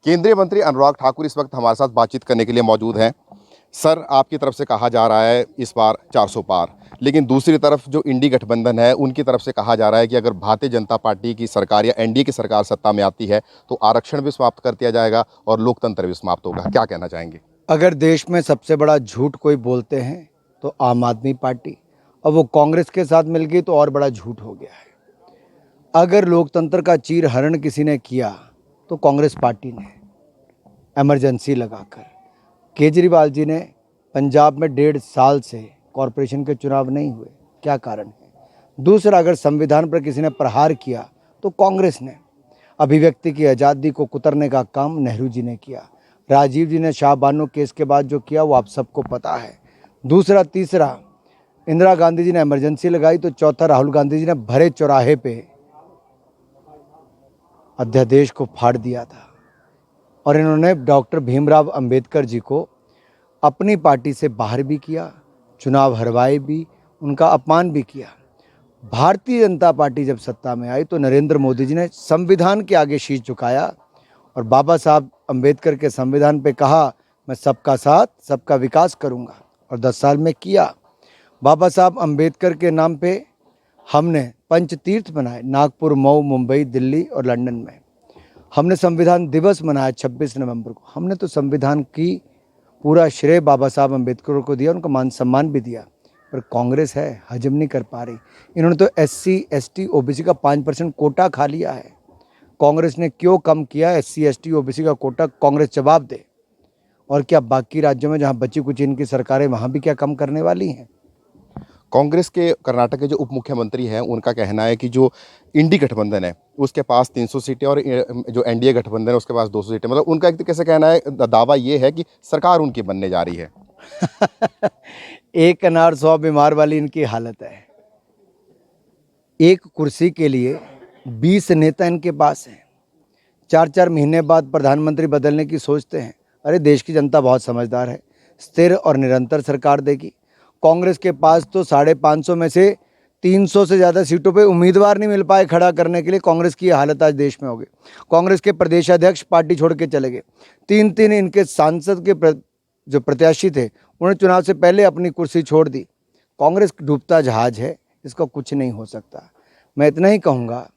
केंद्रीय मंत्री अनुराग ठाकुर इस वक्त हमारे साथ बातचीत करने के लिए मौजूद हैं। सर, आपकी तरफ से कहा जा रहा है इस बार 400 पार, लेकिन दूसरी तरफ जो इंडी गठबंधन है उनकी तरफ से कहा जा रहा है कि अगर भारतीय जनता पार्टी की सरकार या एनडीए की सरकार सत्ता में आती है तो आरक्षण भी समाप्त कर दिया जाएगा और लोकतंत्र भी समाप्त होगा। क्या कहना चाहेंगे? अगर देश में सबसे बड़ा झूठ कोई बोलते हैं तो आम आदमी पार्टी, और वो कांग्रेस के साथ मिल गई तो और बड़ा झूठ हो गया है। अगर लोकतंत्र का चीरहरण किसी ने किया तो कांग्रेस पार्टी ने, इमरजेंसी लगाकर। केजरीवाल जी ने पंजाब में 1.5 साल से कॉरपोरेशन के चुनाव नहीं हुए, क्या कारण है? दूसरा, अगर संविधान पर किसी ने प्रहार किया तो कांग्रेस ने। अभिव्यक्ति की आज़ादी को कुतरने का काम नेहरू जी ने किया। राजीव जी ने शाहबानो केस के बाद जो किया वो आप सबको पता है। दूसरा, तीसरा, इंदिरा गांधी जी ने इमरजेंसी लगाई तो चौथा, राहुल गांधी जी ने भरे चौराहे पे अध्यादेश को फाड़ दिया था। और इन्होंने डॉक्टर भीमराव अंबेडकर जी को अपनी पार्टी से बाहर भी किया, चुनाव हरवाए भी, उनका अपमान भी किया। भारतीय जनता पार्टी जब सत्ता में आई तो नरेंद्र मोदी जी ने संविधान के आगे शीश झुकाया और बाबा साहब अंबेडकर के संविधान पे कहा, मैं सबका साथ सबका विकास करूंगा, और 10 साल में किया। बाबा साहब अंबेडकर के नाम पे हमने पंचतीर्थ बनाए, नागपुर, मऊ, मुंबई, दिल्ली और लंदन में। हमने संविधान दिवस मनाया 26 नवंबर को। हमने तो संविधान की पूरा श्रेय बाबा साहब अंबेडकर को दिया, उनका मान सम्मान भी दिया। पर कांग्रेस है, हजम नहीं कर पा रही। इन्होंने तो SC ST OBC का 5% कोटा खा लिया है। कांग्रेस ने क्यों कम किया SC ST OBC का कोटा? कांग्रेस जवाब दे। और क्या बाकी राज्यों में जहां बची कुछ इनकी सरकारें, वहां भी क्या कम करने वाली हैं? कांग्रेस के कर्नाटक के जो उप मुख्यमंत्री हैं उनका कहना है कि जो इंडी गठबंधन है उसके पास 300 सीटें और जो एनडीए गठबंधन है उसके पास 200 सीटें, मतलब उनका एक कैसे कहना है, दावा ये है कि सरकार उनकी बनने जा रही है। एक अनार 100 बीमार वाली इनकी हालत है। एक कुर्सी के लिए 20 नेता इनके पास हैं। 4-4 महीने बाद प्रधानमंत्री बदलने की सोचते हैं। अरे, देश की जनता बहुत समझदार है, स्थिर और निरंतर सरकार देगी। कांग्रेस के पास तो 550 में से 300 से ज़्यादा सीटों पे उम्मीदवार नहीं मिल पाए खड़ा करने के लिए। कांग्रेस की हालत आज देश में हो गई। कांग्रेस के प्रदेशाध्यक्ष पार्टी छोड़ के चले गए। 3-3 इनके सांसद के जो प्रत्याशी थे उन्होंने चुनाव से पहले अपनी कुर्सी छोड़ दी। कांग्रेस डूबता जहाज है, इसका कुछ नहीं हो सकता। मैं इतना ही कहूँगा,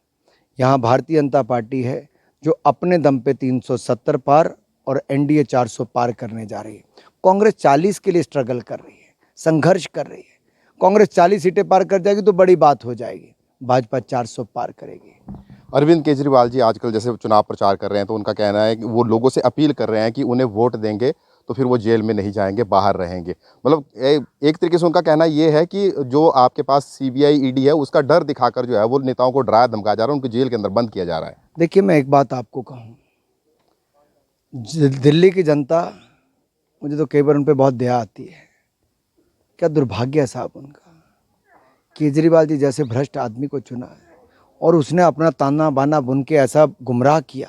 यहाँ भारतीय जनता पार्टी है जो अपने दम पे 370 पार और एनडीए 400 पार करने जा रही है। कांग्रेस 40 के लिए स्ट्रगल कर रही है, संघर्ष कर रही है। कांग्रेस 40 सीटें पार कर जाएगी तो बड़ी बात हो जाएगी। भाजपा 400 पार करेगी। अरविंद केजरीवाल जी आजकल जैसे चुनाव प्रचार कर रहे हैं तो उनका कहना है कि वो लोगों से अपील कर रहे हैं कि उन्हें वोट देंगे तो फिर वो जेल में नहीं जाएंगे, बाहर रहेंगे। मतलब एक तरीके से उनका कहना ये है कि जो आपके पास सीबीआई ईडी है उसका डर दिखाकर जो है वो नेताओं को डराया धमकाया जा रहा है, उनको जेल के अंदर बंद किया जा रहा है। देखिए, मैं एक बात आपको कहूँ, दिल्ली की जनता, मुझे तो कई बार उन पर बहुत दया आती है। क्या दुर्भाग्य है साहब उनका। केजरीवाल जी जैसे भ्रष्ट आदमी को चुना है और उसने अपना ताना बाना बुन के ऐसा गुमराह किया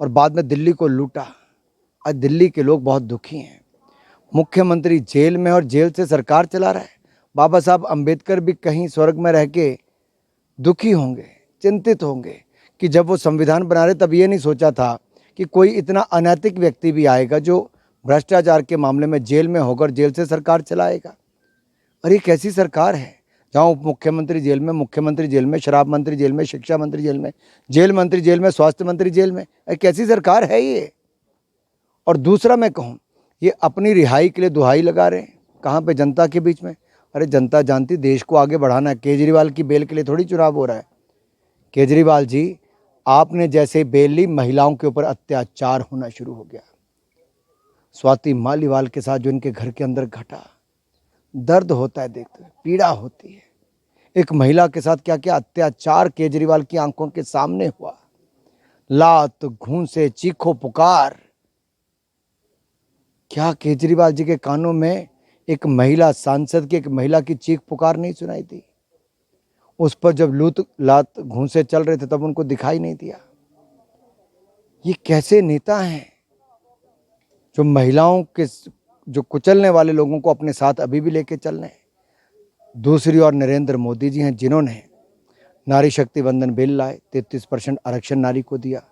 और बाद में दिल्ली को लूटा। आज दिल्ली के लोग बहुत दुखी हैं। मुख्यमंत्री जेल में और जेल से सरकार चला रहा है। बाबा साहब अंबेडकर भी कहीं स्वर्ग में रह के दुखी होंगे, चिंतित होंगे कि जब वो संविधान बना रहे तब ये नहीं सोचा था कि कोई इतना अनैतिक व्यक्ति भी आएगा जो भ्रष्टाचार के मामले में जेल में होकर जेल से सरकार चलाएगा। और ये कैसी सरकार है जहाँ उप मुख्यमंत्री जेल में, मुख्यमंत्री जेल में, शराब मंत्री जेल में, शिक्षा मंत्री जेल में, जेल मंत्री जेल में, स्वास्थ्य मंत्री जेल में। अरे कैसी सरकार है ये? और दूसरा मैं कहूँ, ये अपनी रिहाई के लिए दुहाई लगा रहे हैं। कहाँ पे? जनता के बीच में। अरे जनता जानती देश को आगे बढ़ाना है। केजरीवाल की बेल के लिए थोड़ी चुनाव हो रहा है। केजरीवाल जी, आपने जैसे बेल ली, महिलाओं के ऊपर अत्याचार होना शुरू हो गया। स्वाति मालीवाल के साथ जो इनके घर के अंदर घटा, दर्द होता है देखते हुए, पीड़ा होती है। एक महिला के साथ क्या क्या अत्याचार केजरीवाल की आंखों के सामने हुआ। लात, घूंसे, चीखो पुकार। क्या केजरीवाल जी के कानों में एक महिला सांसद की, एक महिला की चीख पुकार नहीं सुनाई दी? उस पर जब लात घूंसे चल रहे थे तब उनको दिखाई नहीं दिया? ये कैसे नेता हैं जो महिलाओं के, जो कुचलने वाले लोगों को अपने साथ अभी भी लेके चल रहे हैं? दूसरी ओर नरेंद्र मोदी जी हैं जिन्होंने नारी शक्ति वंदन बिल लाए, 33% आरक्षण नारी को दिया,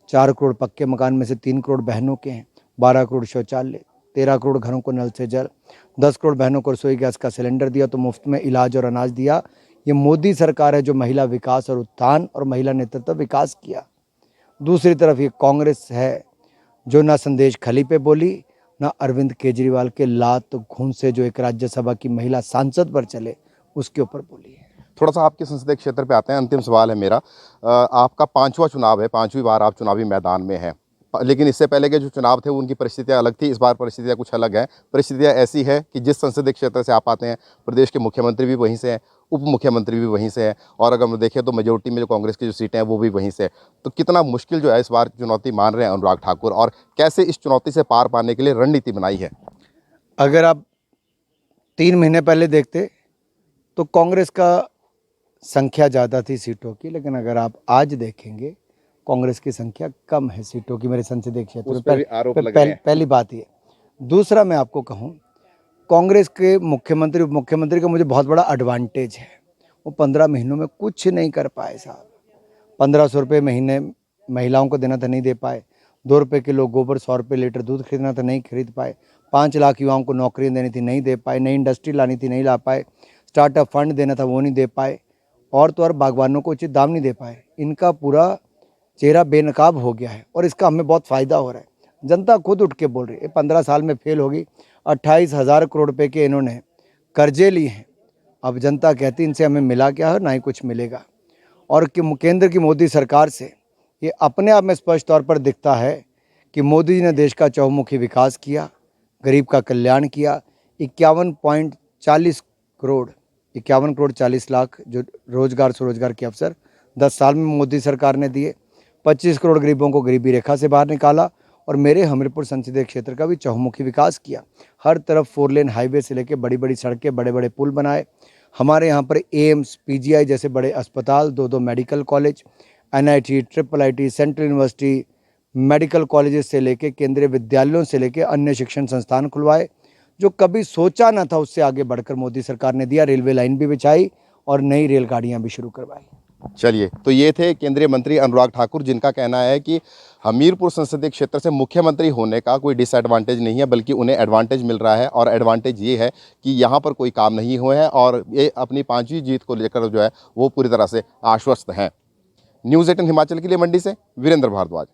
4 करोड़ पक्के मकान में से 3 करोड़ बहनों के हैं, 12 करोड़ शौचालय, 13 करोड़ घरों को नल से जल, 10 करोड़ बहनों को रसोई गैस का सिलेंडर दिया, तो मुफ्त में इलाज और अनाज दिया। ये मोदी सरकार है जो महिला विकास और उत्थान और महिला नेतृत्व विकास किया। दूसरी तरफ ये कांग्रेस है जो ना संदेश खली पे बोली, ना अरविंद केजरीवाल के लात घूंस से जो एक राज्यसभा की महिला सांसद पर चले उसके ऊपर बोली है। थोड़ा सा आपके संसदीय क्षेत्र पे आते हैं। अंतिम सवाल है मेरा। आपका 5वां चुनाव है, 5वीं बार आप चुनावी मैदान में हैं। लेकिन इससे पहले के जो चुनाव थे उनकी परिस्थितियां अलग थी, इस बार परिस्थितियां कुछ अलग हैं। परिस्थितियां ऐसी है कि जिस संसदीय क्षेत्र से आप आते हैं, प्रदेश के मुख्यमंत्री भी वहीं से हैं, उप मुख्यमंत्री भी वहीं से हैं, और अगर हम देखें तो मेजोरिटी में जो कांग्रेस की जो सीटें हैं वो भी वहीं से है। तो कितना मुश्किल जो है इस बार चुनौती मान रहे हैं अनुराग ठाकुर, और कैसे इस चुनौती से पार पाने के लिए रणनीति बनाई है? अगर आप 3 महीने पहले देखते तो कांग्रेस का संख्या ज़्यादा थी सीटों की, लेकिन अगर आप आज देखेंगे कांग्रेस की संख्या कम है सीटों की मेरे संसदीय क्षेत्र उस पे भी आरोप लग रहे हैं। पहली बात ये। दूसरा मैं आपको कहूँ, कांग्रेस के मुख्यमंत्री उप मुख्यमंत्री का मुझे बहुत बड़ा एडवांटेज है। वो 15 महीनों में कुछ नहीं कर पाए साहब। 1500 रुपये महीने महिलाओं को देना था, नहीं दे पाए। 2 रुपये किलो गोबर, 100 रुपये लीटर दूध खरीदना था, नहीं खरीद पाए। 5 लाख युवाओं को नौकरियां देनी थी, नहीं दे पाए। नई इंडस्ट्री लानी थी, नहीं ला पाए। स्टार्टअप फंड देना था, वो नहीं दे पाए। और तो और बागवानों को उचित दाम नहीं दे पाए। इनका पूरा चेहरा बेनकाब हो गया है और इसका हमें बहुत फ़ायदा हो रहा है। जनता खुद उठ के बोल रही है 15 साल में फेल होगी। 28,000 करोड़ रुपए के इन्होंने कर्जे लिए हैं। अब जनता कहती इनसे हमें मिला क्या है, ना ही कुछ मिलेगा। और कि केंद्र की मोदी सरकार से ये अपने आप में स्पष्ट तौर पर दिखता है कि मोदी जी ने देश का चहुमुखी विकास किया, गरीब का कल्याण किया। 51 करोड़ 40 लाख जो रोजगार स्वरोजगार के अवसर 10 साल में मोदी सरकार ने दिए। 25 करोड़ गरीबों को गरीबी रेखा से बाहर निकाला और मेरे हमीरपुर संसदीय क्षेत्र का भी चहुमुखी विकास किया। हर तरफ 4 लेन हाईवे से लेकर बड़ी बड़ी सड़कें, बड़े बड़े पुल बनाए। हमारे यहाँ पर एम्स, पीजीआई जैसे बड़े अस्पताल, 2 medical college, NIT, triple IT, central university, medical colleges से लेके केंद्रीय विद्यालयों से लेके अन्य शिक्षण संस्थान खुलवाए। जो कभी सोचा ना था उससे आगे बढ़कर मोदी सरकार ने दिया। रेलवे लाइन भी बिछाई और नई रेलगाड़ियां भी शुरू करवाई। चलिए, तो ये थे केंद्रीय मंत्री अनुराग ठाकुर, जिनका कहना है कि हमीरपुर संसदीय क्षेत्र से मुख्यमंत्री होने का कोई डिसएडवांटेज नहीं है, बल्कि उन्हें एडवांटेज मिल रहा है। और एडवांटेज ये है कि यहाँ पर कोई काम नहीं हुए हैं और ये अपनी 5वीं जीत को लेकर जो है वो पूरी तरह से आश्वस्त हैं। न्यूज़ 18 हिमाचल के लिए मंडी से वीरेंद्र भारद्वाज।